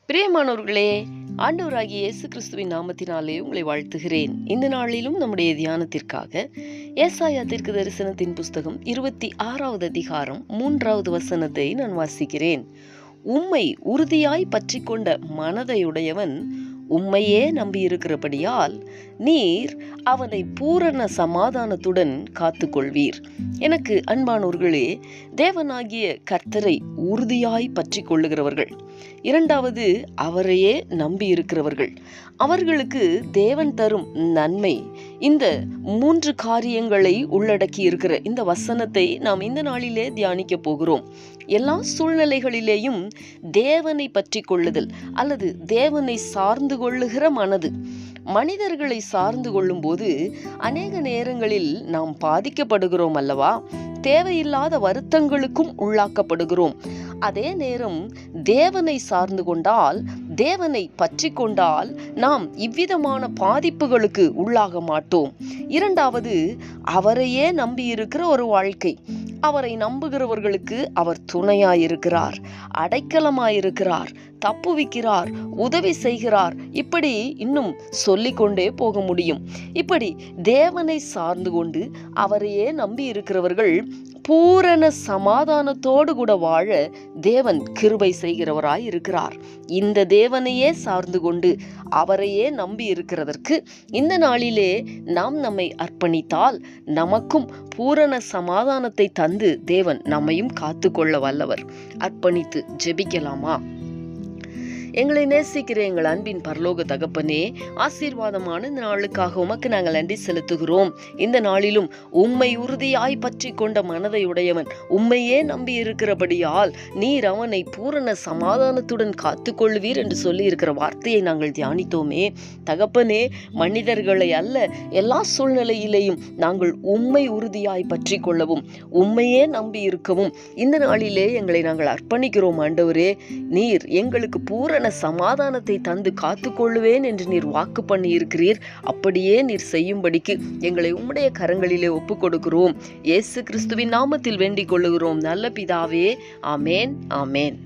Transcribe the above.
பிரியமானவர்களே, ஆண்டவராகிய இயேசு கிறிஸ்துவின் நாமத்தினாலே உங்களை வாழ்த்துகிறேன். இந்த நாளிலும் நம்முடைய தியானத்திற்காக ஏசாயா தீர்க்கதரிசனத்தின் புஸ்தகம் 26வது அதிகாரம் 3வது வசனத்தை நான் வாசிக்கிறேன். உம்மை உறுதியாய் பற்றி கொண்ட மனதையுடையவன் உம்மையே நம்பியிருக்கிறபடியால் நீர் அவனை பூரண சமாதானத்துடன் காத்துக்கொள்வீர். எனக்கு அன்பானோர்களே, தேவனாகிய கர்த்தரை உறுதியாய் பற்றி கொள்ளுகிறவர்கள், இரண்டாவது அவரையே நம்பி இருக்கிறவர்கள், அவர்களுக்கு தேவன் தரும் நன்மை, இந்த 3 காரியங்களை உள்ளடக்கி இருக்கிற இந்த வசனத்தை நாம் இந்த நாளிலே தியானிக்க போகிறோம். எல்லா சூழ்நிலைகளிலேயும் தேவனை பற்றி கொள்ளுதல் அல்லது தேவனை சார்ந்து கொள்ளுகிற மனது. மனிதர்களை சார்ந்து கொள்ளும் போது அநேக நேரங்களில் நாம் பாதிக்கப்படுகிறோம் அல்லவா? தேவையில்லாத வருத்தங்களுக்கும் உள்ளாக்கப்படுகிறோம். அதே நேரம் தேவனை சார்ந்து கொண்டால், தேவனை பற்றி கொண்டால் நாம் இவ்விதமான பாதிப்புகளுக்கு உள்ளாக மாட்டோம். இரண்டாவது, அவரையே நம்பி இருக்கிற ஒரு வாழ்க்கை. அவரை நம்புகிறவர்களுக்கு அவர் துணையாயிருக்கிறார், அடைக்கலமாயிருக்கிறார், தப்புவிக்கிறார், உதவி செய்கிறார். இப்படி இன்னும் சொல்லிக்கொண்டே போக முடியும். இப்படி தேவனை சார்ந்து கொண்டு அவரையே நம்பி இருக்கிறவர்கள் பூரண சமாதானத்தோடு கூட வாழ தேவன் கிருபை செய்கிறவராய் இருக்கிறார். இந்த தேவனையே சார்ந்து கொண்டு அவரையே நம்பி இருக்கிறதற்கு இந்த நாளிலே நாம் நம்மை அர்ப்பணித்தால் நமக்கும் பூரண சமாதானத்தை தந்து தேவன் நம்மையும் காத்து கொள்ள வல்லவர். அர்ப்பணித்து ஜெபிக்கலாமா? எங்களை நேசிக்கிற எங்கள் அன்பின் பரலோக தகப்பனே, ஆசீர்வாதமான இந்த நாளுக்காக உமக்கு நாங்கள் நன்றி செலுத்துகிறோம். இந்த நாளிலும் உம்மை உறுதியாய் பற்றி கொண்ட மனதையுடையவன் உம்மையே நம்பி இருக்கிறபடியால் நீர் அவனை பூரண சமாதானத்துடன் காத்து கொள்வீர் என்று சொல்லி இருக்கிற வார்த்தையை நாங்கள் தியானித்தோமே. தகப்பனே, மனிதர்களை அல்ல, எல்லா சூழ்நிலையிலேயும் நாங்கள் உம்மை உறுதியாய் பற்றி கொள்ளவும் உம்மையே நம்பி இருக்கவும் இந்த நாளிலே எங்களை நாங்கள் அர்ப்பணிக்கிறோம். ஆண்டவரே, நீர் எங்களுக்கு பூரண சமாதானத்தை தந்து காத்துக்கொள்ளுவேன் என்று நீர் வாக்கு பண்ணி இருக்கிறீர். அப்படியே நீர் செய்யும்படிக்கு எங்களை உம்முடைய கரங்களிலே ஒப்புக் கொடுக்கிறோம். இயேசு கிறிஸ்துவின் நாமத்தில் வேண்டிக் கொள்ளுகிறோம் நல்ல பிதாவே. ஆமேன், ஆமேன்.